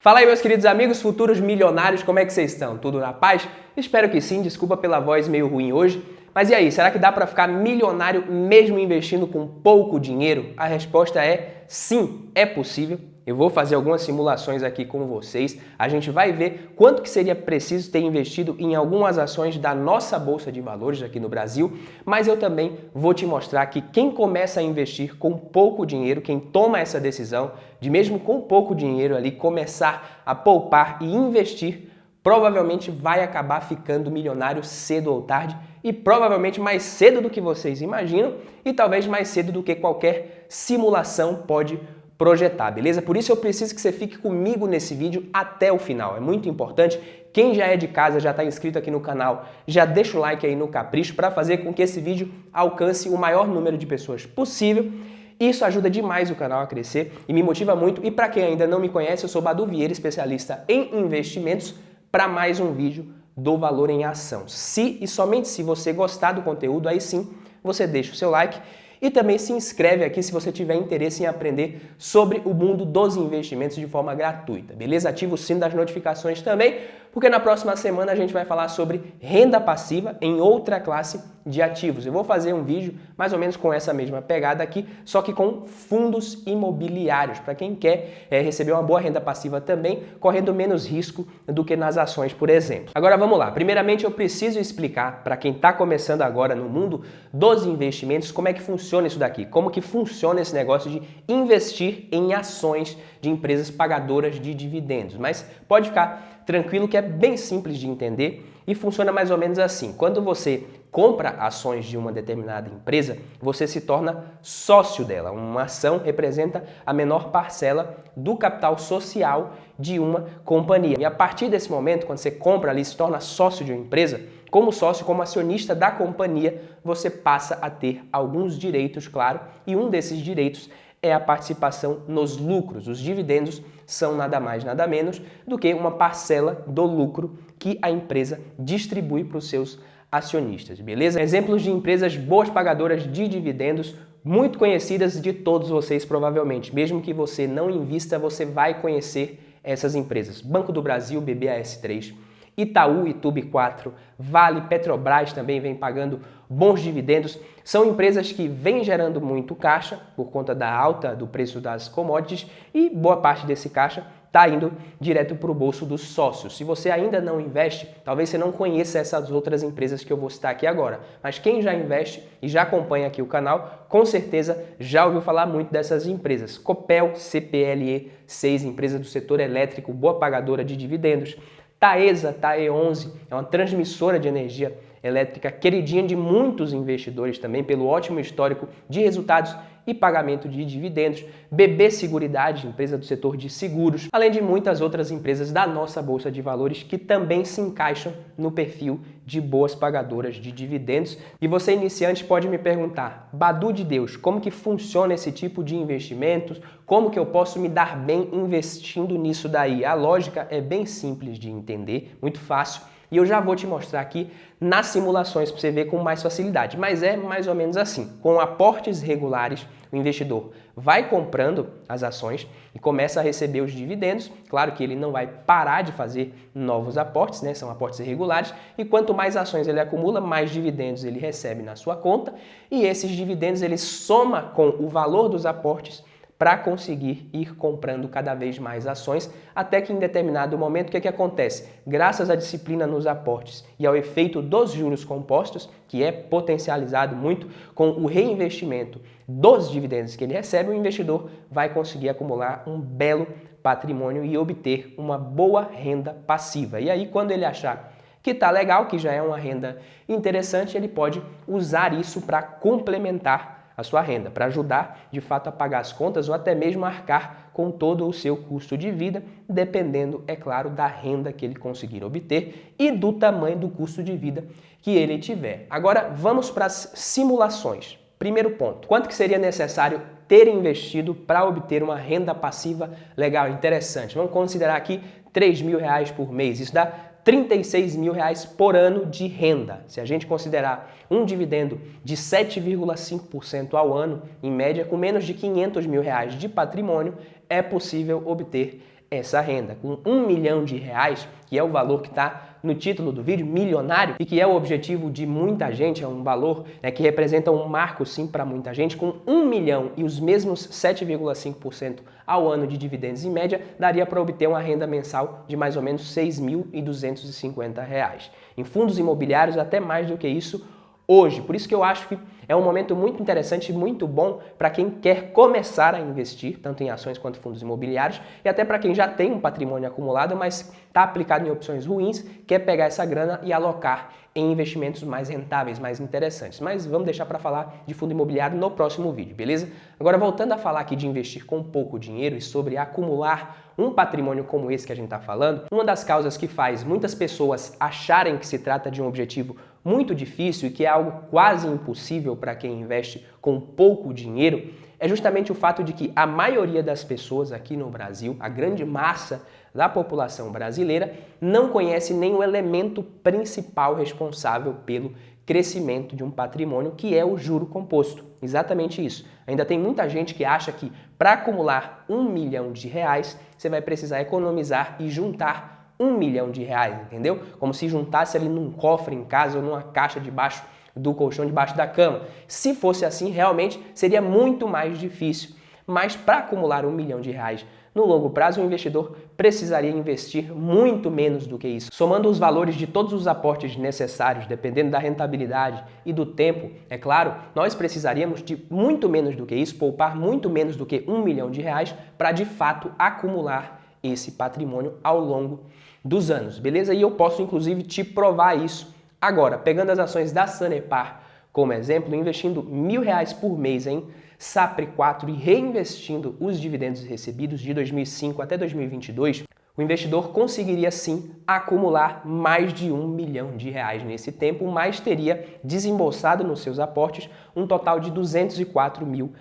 Fala aí, meus queridos amigos, futuros milionários, como é que vocês estão? Tudo na paz? Espero que sim, desculpa pela voz meio ruim hoje. Mas e aí, será que dá para ficar milionário mesmo investindo com pouco dinheiro? A resposta é sim, é possível. Eu vou fazer algumas simulações aqui com vocês. A gente vai ver quanto que seria preciso ter investido em algumas ações da nossa Bolsa de Valores aqui no Brasil, mas eu também vou te mostrar que quem começa a investir com pouco dinheiro, quem toma essa decisão de mesmo com pouco dinheiro ali começar a poupar e investir, provavelmente vai acabar ficando milionário cedo ou tarde e provavelmente mais cedo do que vocês imaginam e talvez mais cedo do que qualquer simulação pode projetar, beleza? Por isso eu preciso que você fique comigo nesse vídeo até o final, é muito importante. Quem já é de casa, já está inscrito aqui no canal, já deixa o like aí no capricho para fazer com que esse vídeo alcance o maior número de pessoas possível. Isso ajuda demais o canal a crescer e me motiva muito. E para quem ainda não me conhece, eu sou Badu Vieira, especialista em investimentos, para mais um vídeo do Valor em Ação. Se e somente se você gostar do conteúdo, aí sim você deixa o seu like. E também se inscreve aqui se você tiver interesse em aprender sobre o mundo dos investimentos de forma gratuita, beleza? Ativa o sino das notificações também, porque na próxima semana a gente vai falar sobre renda passiva em outra classe de ativos. Eu vou fazer um vídeo mais ou menos com essa mesma pegada aqui, só que com fundos imobiliários, para quem quer receber uma boa renda passiva também, correndo menos risco do que nas ações, por exemplo. Agora vamos lá. Primeiramente eu preciso explicar para quem está começando agora no mundo dos investimentos como é que funciona isso daqui, como que funciona esse negócio de investir em ações de empresas pagadoras de dividendos. Mas pode ficar tranquilo que é bem simples de entender e funciona mais ou menos assim. Quando você compra ações de uma determinada empresa, você se torna sócio dela. Uma ação representa a menor parcela do capital social de uma companhia. E a partir desse momento, quando você compra ali, se torna sócio de uma empresa, como sócio, como acionista da companhia, você passa a ter alguns direitos, claro, e um desses direitos é a participação nos lucros. Os dividendos são nada mais, nada menos do que uma parcela do lucro que a empresa distribui para os seus acionistas, beleza? Exemplos de empresas boas pagadoras de dividendos, muito conhecidas de todos vocês provavelmente. Mesmo que você não invista, você vai conhecer essas empresas. Banco do Brasil, BBAS3, Itaú, Itub4, Vale, Petrobras também vem pagando bons dividendos. São empresas que vêm gerando muito caixa por conta da alta do preço das commodities e boa parte desse caixa está indo direto para o bolso dos sócios. Se você ainda não investe, talvez você não conheça essas outras empresas que eu vou citar aqui agora. Mas quem já investe e já acompanha aqui o canal, com certeza já ouviu falar muito dessas empresas. Copel, CPLE, 6 empresas do setor elétrico, boa pagadora de dividendos. Taesa, TAE11, é uma transmissora de energia elétrica queridinha de muitos investidores também pelo ótimo histórico de resultados e pagamento de dividendos. BB Seguridade, empresa do setor de seguros, além de muitas outras empresas da nossa Bolsa de Valores que também se encaixam no perfil de boas pagadoras de dividendos. E você iniciante pode me perguntar, Badu de Deus, como que funciona esse tipo de investimentos? Como que eu posso me dar bem investindo nisso daí? A lógica é bem simples de entender, muito fácil. E eu já vou te mostrar aqui nas simulações para você ver com mais facilidade. Mas é mais ou menos assim. Com aportes regulares, o investidor vai comprando as ações e começa a receber os dividendos. Claro que ele não vai parar de fazer novos aportes, né? São aportes regulares. E quanto mais ações ele acumula, mais dividendos ele recebe na sua conta. E esses dividendos ele soma com o valor dos aportes para conseguir ir comprando cada vez mais ações, até que em determinado momento, o que acontece? Graças à disciplina nos aportes e ao efeito dos juros compostos, que é potencializado muito com o reinvestimento dos dividendos que ele recebe, o investidor vai conseguir acumular um belo patrimônio e obter uma boa renda passiva. E aí, quando ele achar que está legal, que já é uma renda interessante, ele pode usar isso para complementar a sua renda, para ajudar de fato a pagar as contas ou até mesmo arcar com todo o seu custo de vida, dependendo, é claro, da renda que ele conseguir obter e do tamanho do custo de vida que ele tiver. Agora vamos para as simulações. Primeiro ponto, quanto que seria necessário ter investido para obter uma renda passiva legal, interessante? Vamos considerar aqui R$3.000 por mês, isso dá R$36.000 por ano de renda. Se a gente considerar um dividendo de 7,5% ao ano, em média, com menos de R$500.000 de patrimônio, é possível obter essa renda. Com R$ 1 milhão, que é o valor que está no título do vídeo, milionário, e que é o objetivo de muita gente, é um valor, né, que representa um marco sim para muita gente, com 1 milhão e os mesmos 7,5% ao ano de dividendos em média, daria para obter uma renda mensal de mais ou menos R$ 6.250. Em fundos imobiliários, até mais do que isso hoje. Por isso que eu acho que é um momento muito interessante e muito bom para quem quer começar a investir, tanto em ações quanto fundos imobiliários, e até para quem já tem um patrimônio acumulado, mas está aplicado em opções ruins, quer pegar essa grana e alocar em investimentos mais rentáveis, mais interessantes. Mas vamos deixar para falar de fundo imobiliário no próximo vídeo, beleza? Agora, voltando a falar aqui de investir com pouco dinheiro e sobre acumular um patrimônio como esse que a gente está falando, uma das causas que faz muitas pessoas acharem que se trata de um objetivo muito difícil e que é algo quase impossível para quem investe com pouco dinheiro é justamente o fato de que a maioria das pessoas aqui no Brasil, a grande massa da população brasileira, não conhece nem o elemento principal responsável pelo crescimento de um patrimônio, que é o juro composto. Exatamente isso. Ainda tem muita gente que acha que para acumular R$ 1 milhão, você vai precisar economizar e juntar R$ 1 milhão, entendeu? Como se juntasse ali num cofre em casa ou numa caixa debaixo do colchão, debaixo da cama. Se fosse assim, realmente seria muito mais difícil. Mas para acumular R$ 1 milhão no longo prazo, o investidor precisaria investir muito menos do que isso. Somando os valores de todos os aportes necessários, dependendo da rentabilidade e do tempo, é claro, nós precisaríamos de muito menos do que isso, poupar muito menos do que R$ 1 milhão para de fato acumular esse patrimônio ao longo dos anos, beleza? E eu posso inclusive te provar isso agora, pegando as ações da Sanepar como exemplo, investindo R$ 1.000 por mês em Sapri 4 e reinvestindo os dividendos recebidos de 2005 até 2022, o investidor conseguiria sim acumular mais de R$ 1 milhão nesse tempo, mas teria desembolsado nos seus aportes um total de R$ 204 mil,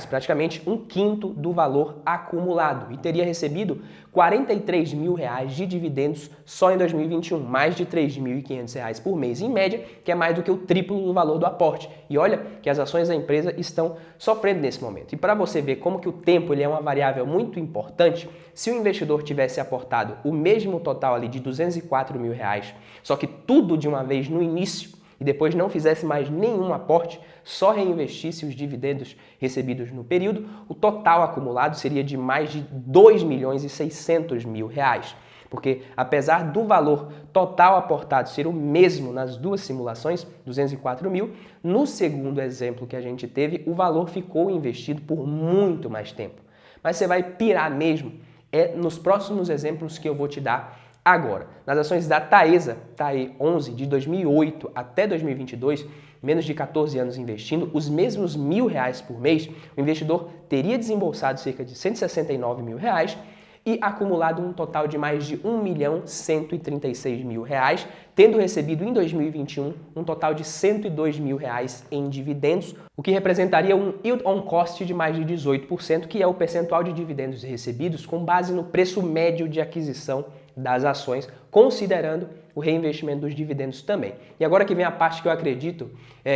praticamente um quinto do valor acumulado, e teria recebido R$ 43 mil de dividendos só em 2021, mais de R$ 3.500 por mês em média, que é mais do que o triplo do valor do aporte. E olha que as ações da empresa estão sofrendo nesse momento. E para você ver como que o tempo ele é uma variável muito importante, se o investidor tivesse aportado o mesmo total ali de R$ 204 mil, só que tudo de uma vez no início, e depois não fizesse mais nenhum aporte, só reinvestisse os dividendos recebidos no período, o total acumulado seria de mais de R$ 2.600.000. Porque apesar do valor total aportado ser o mesmo nas duas simulações, 204 mil, no segundo exemplo que a gente teve, o valor ficou investido por muito mais tempo. Mas você vai pirar mesmo nos próximos exemplos que eu vou te dar agora. Nas ações da Taesa, TAE 11, de 2008 até 2022, menos de 14 anos investindo, os mesmos R$ 1.000 por mês, o investidor teria desembolsado cerca de R$ 169 mil e acumulado um total de mais de R$ 1.136.000, tendo recebido em 2021 um total de R$ 102 mil em dividendos, o que representaria um yield on cost de mais de 18%, que é o percentual de dividendos recebidos com base no preço médio de aquisição das ações, considerando o reinvestimento dos dividendos também. E agora que vem a parte que eu acredito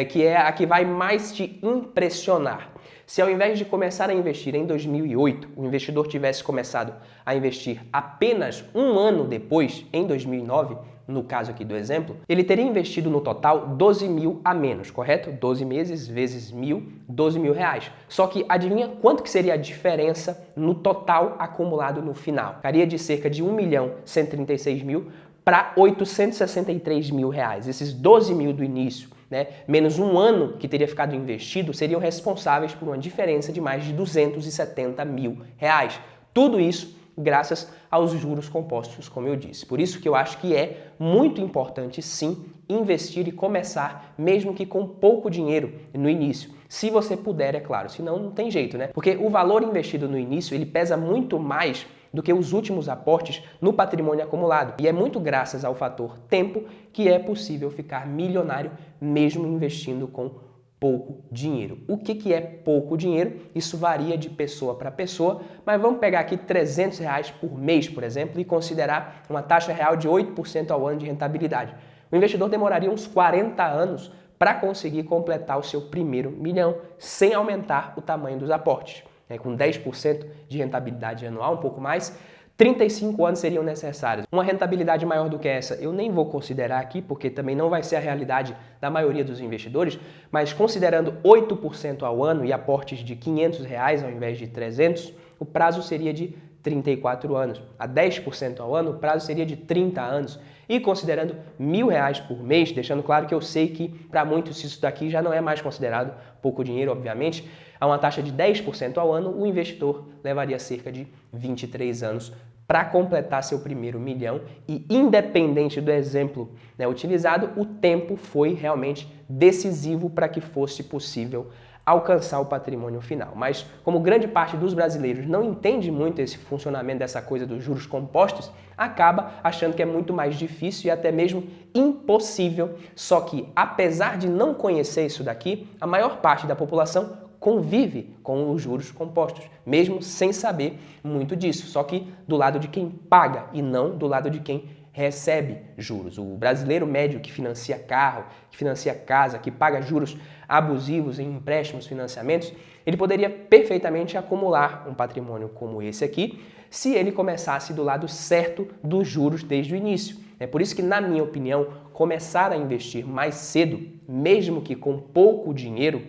que é a que vai mais te impressionar. Se ao invés de começar a investir em 2008, o investidor tivesse começado a investir apenas um ano depois, em 2009, no caso aqui do exemplo, ele teria investido no total 12 mil a menos, correto? 12 meses vezes 1.000, 12 mil reais. Só que adivinha quanto que seria a diferença no total acumulado no final? Ficaria de cerca de 1.136.000 para 863 mil reais. Esses 12 mil do início, né, menos um ano que teria ficado investido, seriam responsáveis por uma diferença de mais de 270 mil reais. Tudo isso graças aos juros compostos, como eu disse. Por isso que eu acho que é muito importante, sim, investir e começar, mesmo que com pouco dinheiro no início. Se você puder, é claro, senão não tem jeito, né? Porque o valor investido no início, ele pesa muito mais do que os últimos aportes no patrimônio acumulado. E é muito graças ao fator tempo que é possível ficar milionário mesmo investindo com pouco dinheiro. O que é pouco dinheiro? Isso varia de pessoa para pessoa, mas vamos pegar aqui R$ 300 por mês, por exemplo, e considerar uma taxa real de 8% ao ano de rentabilidade. O investidor demoraria uns 40 anos para conseguir completar o seu primeiro milhão, sem aumentar o tamanho dos aportes. Com 10% de rentabilidade anual, um pouco mais, 35 anos seriam necessários. Uma rentabilidade maior do que essa eu nem vou considerar aqui, porque também não vai ser a realidade da maioria dos investidores, mas considerando 8% ao ano e aportes de R$ 500 ao invés de 300, o prazo seria de 34 anos. A 10% ao ano, o prazo seria de 30 anos. E considerando R$ 1.000 por mês, deixando claro que eu sei que para muitos isso daqui já não é mais considerado pouco dinheiro, obviamente, a uma taxa de 10% ao ano, o investidor levaria cerca de 23 anos para completar seu primeiro milhão e, independente do exemplo, né, utilizado, o tempo foi realmente decisivo para que fosse possível alcançar o patrimônio final. Mas como grande parte dos brasileiros não entende muito esse funcionamento dessa coisa dos juros compostos, acaba achando que é muito mais difícil e até mesmo impossível. Só que, apesar de não conhecer isso daqui, a maior parte da população convive com os juros compostos, mesmo sem saber muito disso, só que do lado de quem paga e não do lado de quem recebe juros. O brasileiro médio que financia carro, que financia casa, que paga juros abusivos em empréstimos, financiamentos, ele poderia perfeitamente acumular um patrimônio como esse aqui, se ele começasse do lado certo dos juros desde o início. É por isso que, na minha opinião, começar a investir mais cedo, mesmo que com pouco dinheiro,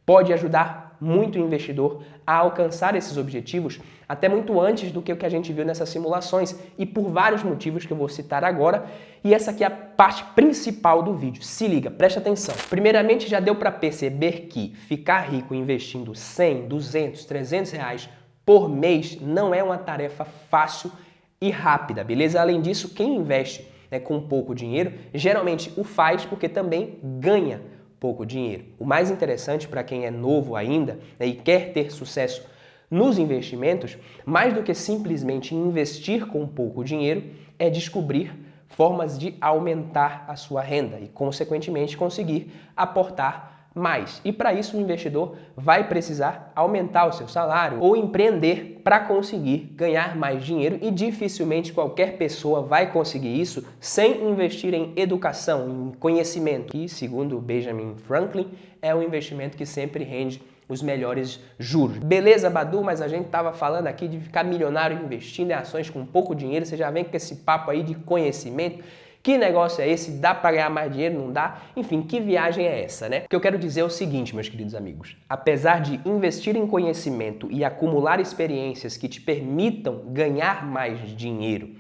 pode ajudar muito o investidor a alcançar esses objetivos até muito antes do que o que a gente viu nessas simulações e por vários motivos que eu vou citar agora. E essa aqui é a parte principal do vídeo. Se liga, presta atenção. Primeiramente, já deu para perceber que ficar rico investindo 100, 200, 300 reais por mês não é uma tarefa fácil e rápida, beleza? Além disso, quem investe com pouco dinheiro geralmente o faz porque também ganha pouco dinheiro. O mais interessante para quem é novo ainda, né, e quer ter sucesso nos investimentos, mais do que simplesmente investir com pouco dinheiro, é descobrir formas de aumentar a sua renda e, consequentemente, conseguir aportar mais. E para isso o investidor vai precisar aumentar o seu salário ou empreender para conseguir ganhar mais dinheiro, e dificilmente qualquer pessoa vai conseguir isso sem investir em educação, em conhecimento, que, segundo Benjamin Franklin, é um investimento que sempre rende os melhores juros. Beleza, Badu, mas a gente estava falando aqui de ficar milionário investindo em ações com pouco dinheiro, você já vem com esse papo aí de conhecimento. Que negócio é esse? Dá para ganhar mais dinheiro? Não dá? Enfim, que viagem é essa, né? O que eu quero dizer é o seguinte, meus queridos amigos. Apesar de investir em conhecimento e acumular experiências que te permitam ganhar mais dinheiro,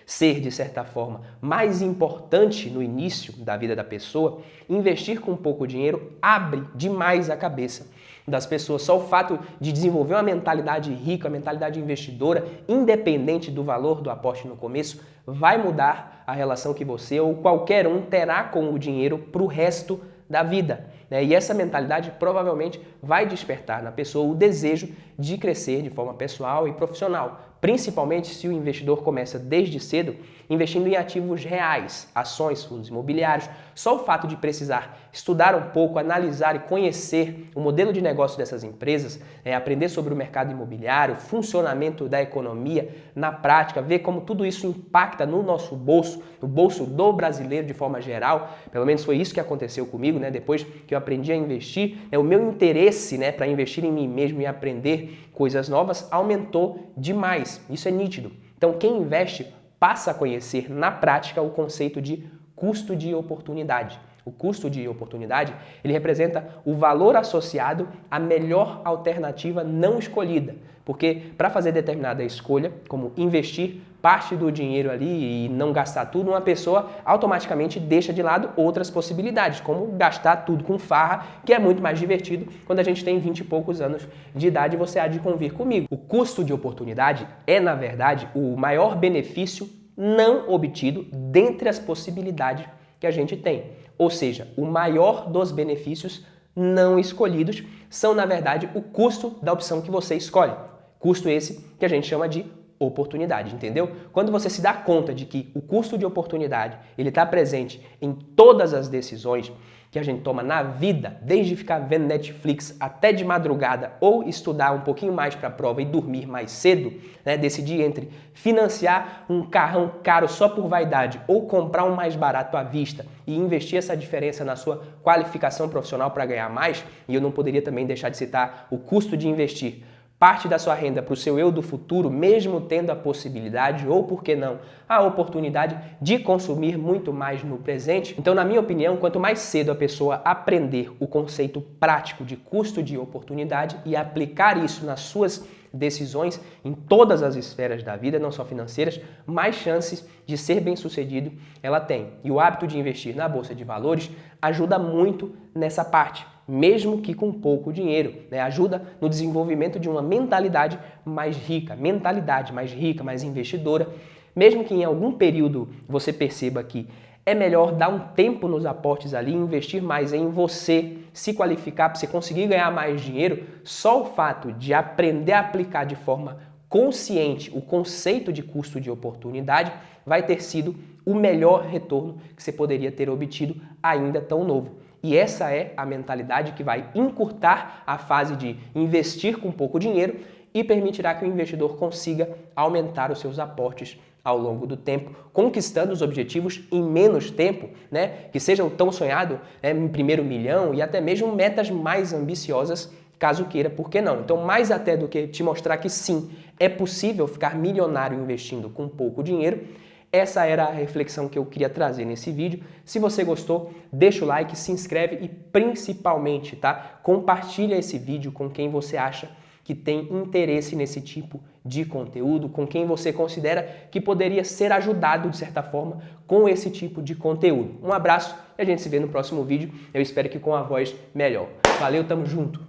ser, de certa forma, mais importante no início da vida da pessoa, investir com pouco dinheiro abre demais a cabeça das pessoas. Só o fato de desenvolver uma mentalidade rica, uma mentalidade investidora, independente do valor do aporte no começo, vai mudar a relação que você ou qualquer um terá com o dinheiro para o resto da vida, né? E essa mentalidade provavelmente vai despertar na pessoa o desejo de crescer de forma pessoal e profissional, principalmente se o investidor começa desde cedo investindo em ativos reais, ações, fundos imobiliários. Só o fato de precisar estudar um pouco, analisar e conhecer o modelo de negócio dessas empresas, aprender sobre o mercado imobiliário, funcionamento da economia na prática, ver como tudo isso impacta no nosso bolso, no bolso do brasileiro de forma geral. Pelo menos foi isso que aconteceu comigo, né? Depois que eu aprendi a investir, o meu interesse, para investir em mim mesmo e aprender coisas novas aumentou demais. Isso é nítido. Então, quem investe passa a conhecer na prática o conceito de custo de oportunidade. O custo de oportunidade, ele representa o valor associado à melhor alternativa não escolhida. Porque para fazer determinada escolha, como investir parte do dinheiro ali e não gastar tudo, uma pessoa automaticamente deixa de lado outras possibilidades, como gastar tudo com farra, que é muito mais divertido quando a gente tem 20 e poucos anos de idade, e você há de convir comigo. O custo de oportunidade é, na verdade, o maior benefício não obtido dentre as possibilidades que a gente tem. Ou seja, o maior dos benefícios não escolhidos são, na verdade, o custo da opção que você escolhe. Custo esse que a gente chama de oportunidade, entendeu? Quando você se dá conta de que o custo de oportunidade ele está presente em todas as decisões que a gente toma na vida, desde ficar vendo Netflix até de madrugada ou estudar um pouquinho mais para a prova e dormir mais cedo, né? Decidir entre financiar um carrão caro só por vaidade ou comprar um mais barato à vista e investir essa diferença na sua qualificação profissional para ganhar mais. E eu não poderia também deixar de citar o custo de investir parte da sua renda para o seu eu do futuro, mesmo tendo a possibilidade, ou por que não, a oportunidade de consumir muito mais no presente. Então, na minha opinião, quanto mais cedo a pessoa aprender o conceito prático de custo de oportunidade e aplicar isso nas suas decisões em todas as esferas da vida, não só financeiras, mais chances de ser bem-sucedido ela tem. E o hábito de investir na bolsa de valores ajuda muito nessa parte, mesmo que com pouco dinheiro, né? Ajuda no desenvolvimento de uma mentalidade mais rica, mais investidora, mesmo que em algum período você perceba que é melhor dar um tempo nos aportes ali, investir mais em você, se qualificar para você conseguir ganhar mais dinheiro. Só o fato de aprender a aplicar de forma consciente o conceito de custo de oportunidade vai ter sido o melhor retorno que você poderia ter obtido ainda tão novo. E essa é a mentalidade que vai encurtar a fase de investir com pouco dinheiro e permitirá que o investidor consiga aumentar os seus aportes ao longo do tempo, conquistando os objetivos em menos tempo, né? Que sejam tão sonhados, né, em primeiro milhão e até mesmo metas mais ambiciosas, caso queira, por que não? Então, mais até do que te mostrar que sim, é possível ficar milionário investindo com pouco dinheiro, essa era a reflexão que eu queria trazer nesse vídeo. Se você gostou, deixa o like, se inscreve e principalmente, tá? Compartilha esse vídeo com quem você acha que tem interesse nesse tipo de conteúdo, com quem você considera que poderia ser ajudado de certa forma com esse tipo de conteúdo. Um abraço e a gente se vê no próximo vídeo. Eu espero que com a voz melhor. Valeu, tamo junto!